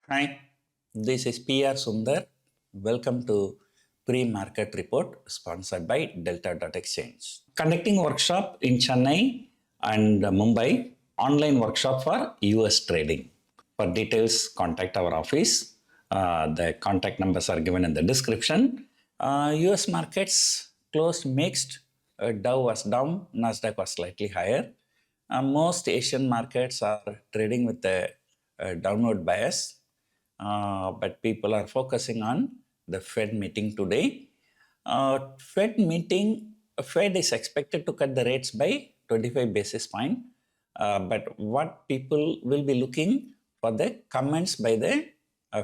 Hi, this is PR Sundar. Welcome to Pre-Market Report sponsored by Delta.exchange. Conducting workshop in Chennai and Mumbai, online workshop for US trading. For details, contact our office. The contact numbers are given in the description. US markets closed mixed. Dow was down, Nasdaq was slightly higher. Most Asian markets are trading with a downward bias, but people are focusing on the Fed meeting today. Fed is expected to cut the rates by 25 basis point, but what people will be looking for the comments by the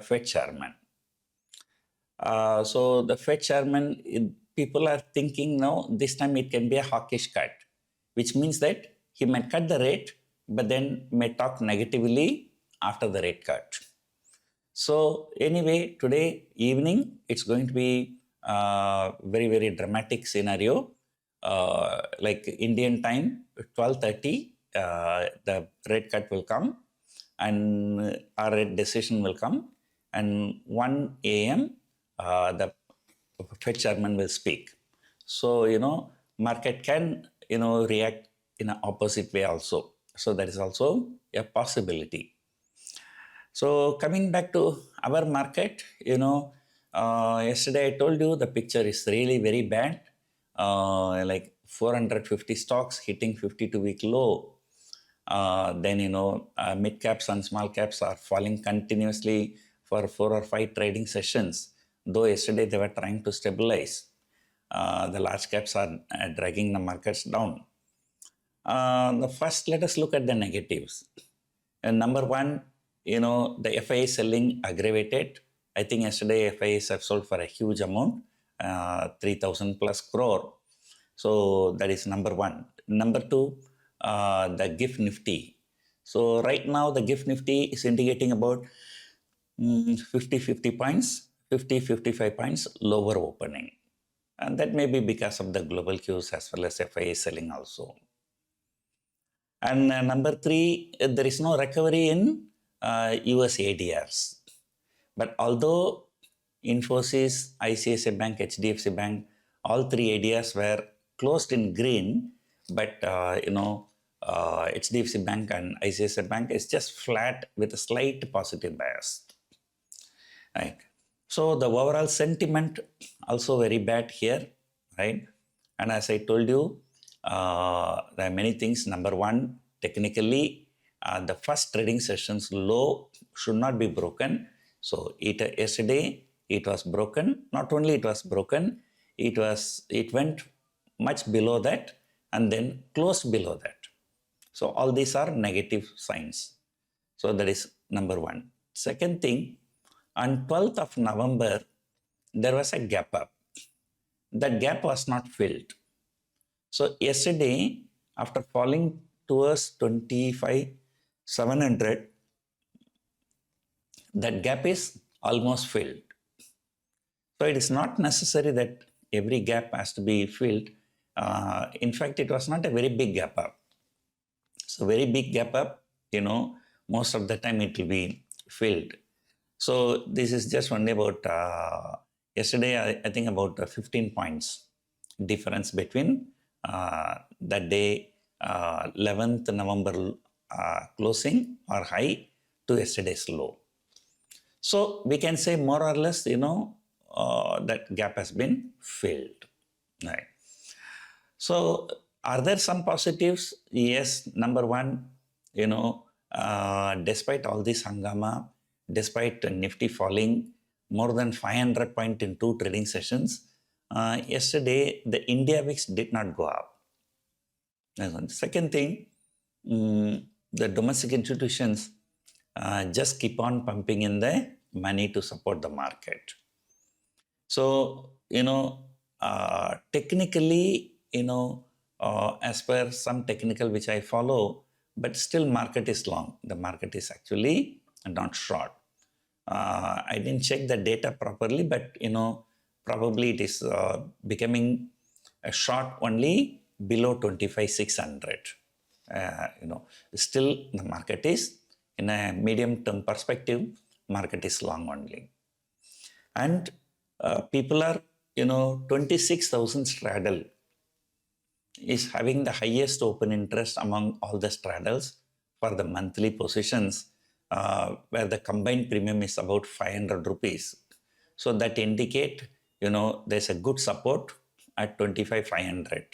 Fed chairman. So the Fed chairman, people are thinking now this time it can be a hawkish cut, which means that he might cut the rate, but then may talk negatively after the rate cut. So anyway, today evening it's going to be a very, very dramatic scenario. Like Indian time, 12:30, the rate cut will come, and our rate decision will come, and 1 a.m. The Fed chairman will speak. So market can react in an opposite way also. So that is also a possibility. So coming back to our market, yesterday I told you the picture is really very bad. Like 450 stocks hitting 52-week low. Then mid caps and small caps are falling continuously for 4 or 5 trading sessions. Though yesterday they were trying to stabilize. The large caps are dragging the markets down. First, let us look at the negatives. And number one, the FIA selling aggravated. I think yesterday FIAs have sold for a huge amount, 3,000 plus crore. So that is number one. Number two, the GIFT Nifty. So right now the GIFT Nifty is indicating about 50 points, 55 points lower opening. And that may be because of the global cues as well as FIA selling also. And number three, there is no recovery in US ADRs. But although Infosys, ICICI Bank, HDFC Bank, all three ADRs were closed in green, but HDFC Bank and ICICI Bank is just flat with a slight positive bias. Right. So the overall sentiment also very bad here, right? And as I told you, there are many things. Number one, technically, the first trading session's low should not be broken. So yesterday it was broken. Not only it was broken, it went much below that and then closed below that. So all these are negative signs. So that is number one. Second thing, on 12th of November, there was a gap up. That gap was not filled. So yesterday, after falling towards 25,700, that gap is almost filled. So it is not necessary that every gap has to be filled. In fact, it was not a very big gap up. So very big gap up, most of the time it will be filled. So this is just only about, yesterday I think about 15 points difference between that day 11th November closing or high to yesterday's low. So we can say more or less, that gap has been filled. Right. So are there some positives? Yes. Number one, despite all this hangama, despite Nifty falling more than 500 points in 2 trading sessions, yesterday the India VIX did not go up. Second thing, the domestic institutions just keep on pumping in the money to support the market. So, technically, as per some technical which I follow, but still market is long. The market is actually not short. I didn't check the data properly, but, probably it is becoming a short only below 25,600. Still the market is in a medium term perspective, market is long only. And people are, 26,000 straddle is having the highest open interest among all the straddles for the monthly positions, where the combined premium is about 500 rupees. So that indicate, there's a good support at 25,500.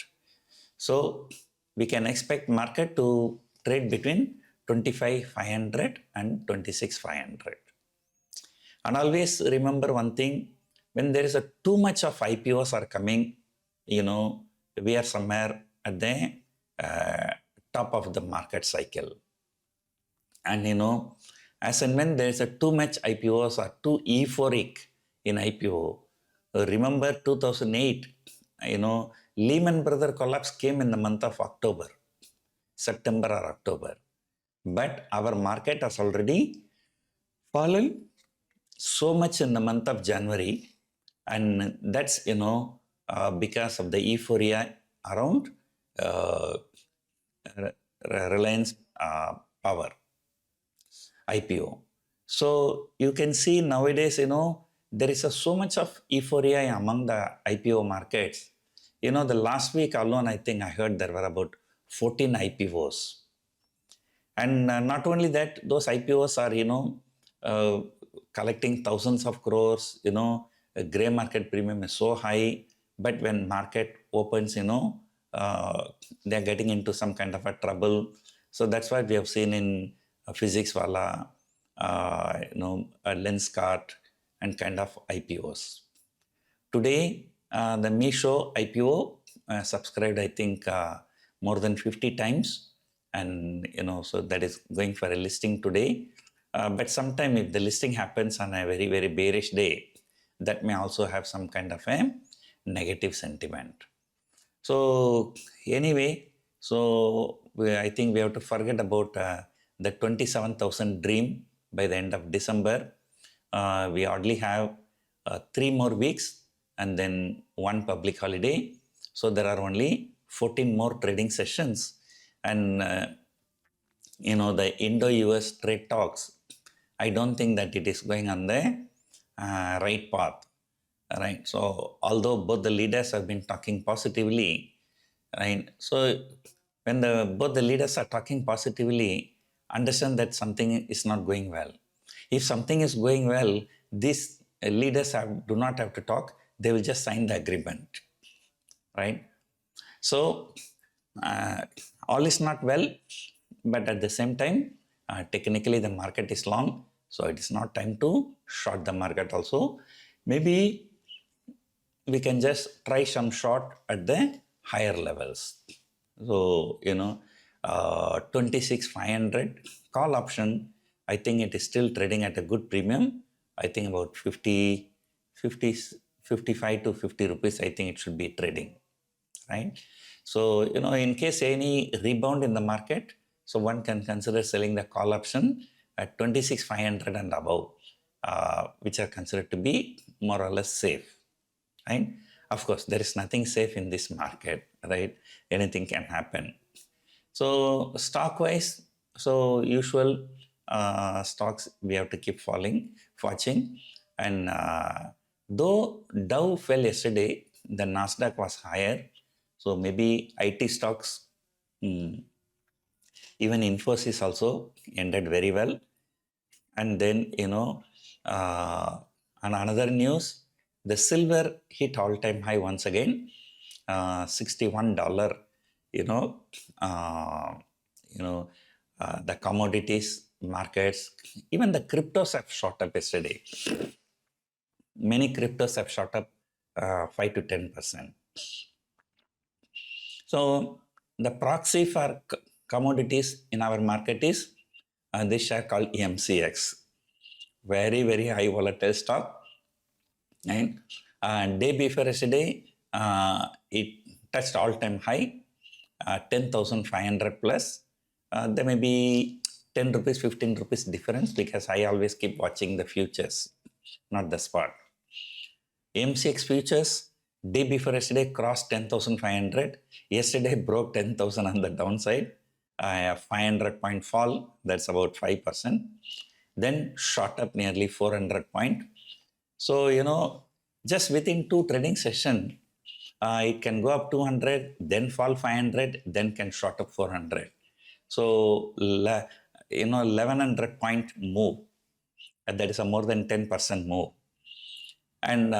So we can expect market to trade between 25,500 and 26,500. And always remember one thing, when there is a too much of IPOs are coming, we are somewhere at the top of the market cycle. And as and when there is a too much IPOs or too euphoric in IPO, remember 2008, Lehman Brothers collapse came in the month of October, September or October. But our market has already fallen so much in the month of January, and that's because of the euphoria around Reliance Power IPO. So you can see nowadays, there is so much of euphoria among the IPO markets. The last week alone, I think I heard there were about 14 IPOs. And not only that, those IPOs are, collecting thousands of crores, a gray market premium is so high, but when market opens, they're getting into some kind of a trouble. So that's what we have seen in Physics Wala, Lenskart, and kind of IPOs. Today, the Meesho IPO subscribed, I think, more than 50 times. And, so that is going for a listing today. But sometime if the listing happens on a very, very bearish day, that may also have some kind of a negative sentiment. So anyway, I think we have to forget about the 27,000 dream by the end of December. We hardly have 3 more weeks and then 1 public holiday. So there are only 14 more trading sessions. And, the Indo-US trade talks, I don't think that it is going on the right path, right? So although both the leaders have been talking positively, right? So when both the leaders are talking positively, understand that something is not going well. If something is going well, these leaders do not have to talk. They will just sign the agreement, right? So all is not well, but at the same time, technically the market is long. So it is not time to short the market also. Maybe we can just try some short at the higher levels. So, 26,500 call option, I think it is still trading at a good premium. I think about 55 to 50 rupees, I think it should be trading, right? So, in case any rebound in the market, so one can consider selling the call option at 26,500 and above, which are considered to be more or less safe, right? Of course, there is nothing safe in this market, right? Anything can happen. So stock-wise, so usual stocks we have to keep watching. And though Dow fell yesterday, the Nasdaq was higher. So maybe IT stocks, even Infosys also ended very well. And then, on another news, the silver hit all-time high once again, $61. The commodities markets, even the cryptos have shot up yesterday. Many cryptos have shot up 5 to 10%. So the proxy for commodities in our market is this share called MCX. Very, very high volatile stock. Right? Day before yesterday, it touched all-time high, 10,500 plus. There may be 10 rupees, 15 rupees difference because I always keep watching the futures, not the spot. MCX futures, day before yesterday crossed 10,500. Yesterday broke 10,000 on the downside. A 500 point fall, that's about 5%. then shot up nearly 400 point. So, just within two trading session, it can go up 200, then fall 500, then can shot up 400. So, 1100 point move. That is a more than 10% move. And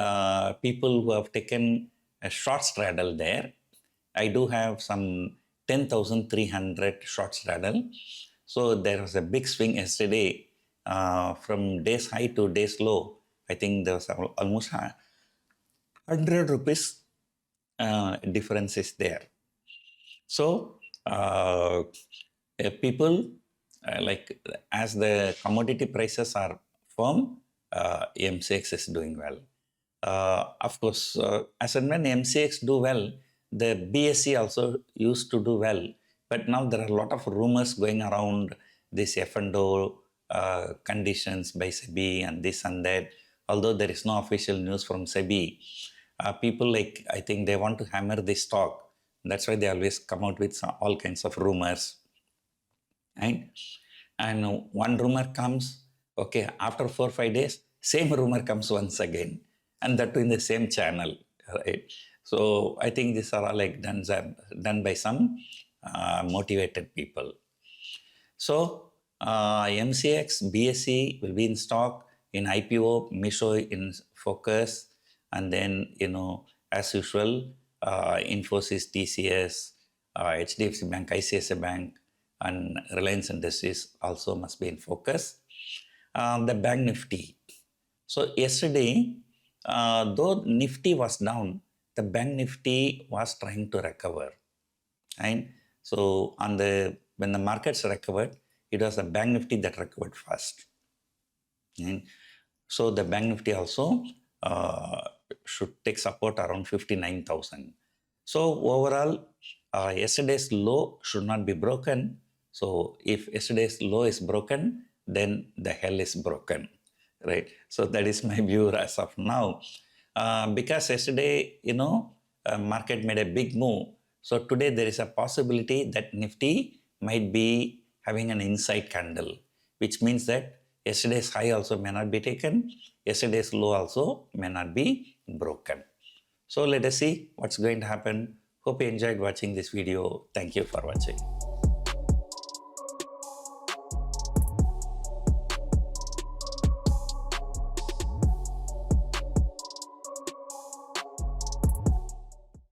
people who have taken a short straddle there, I do have some 10,300 short straddle. So there was a big swing yesterday from day's high to day's low. I think there was almost 100 rupees difference is there. So people like as the commodity prices are firm, MCX is doing well. Of course, as and when MCX do well, the BSE also used to do well. But now there are a lot of rumors going around this F&O conditions by SEBI and this and that. Although there is no official news from SEBI, people I think they want to hammer this stock. That's why they always come out with all kinds of rumors. Right? And one rumor comes, okay, after 4 or 5 days, same rumor comes once again, and that too in the same channel, right? So I think these are all done by some motivated people. So MCX, BSE will be in stock, in IPO, Misho in focus, and then, as usual, Infosys, TCS, HDFC Bank, ICICI Bank, and Reliance Industries also must be in focus. The Bank Nifty. So yesterday, though Nifty was down, the Bank Nifty was trying to recover. Right? So when the markets recovered, it was the Bank Nifty that recovered first. Right? So the Bank Nifty also should take support around 59,000. So overall, yesterday's low should not be broken. So if yesterday's low is broken, then the hell is broken, right? So that is my view as of now. Because yesterday, market made a big move. So today there is a possibility that Nifty might be having an inside candle, which means that yesterday's high also may not be taken. Yesterday's low also may not be broken. So let us see what's going to happen. Hope you enjoyed watching this video. Thank you for watching.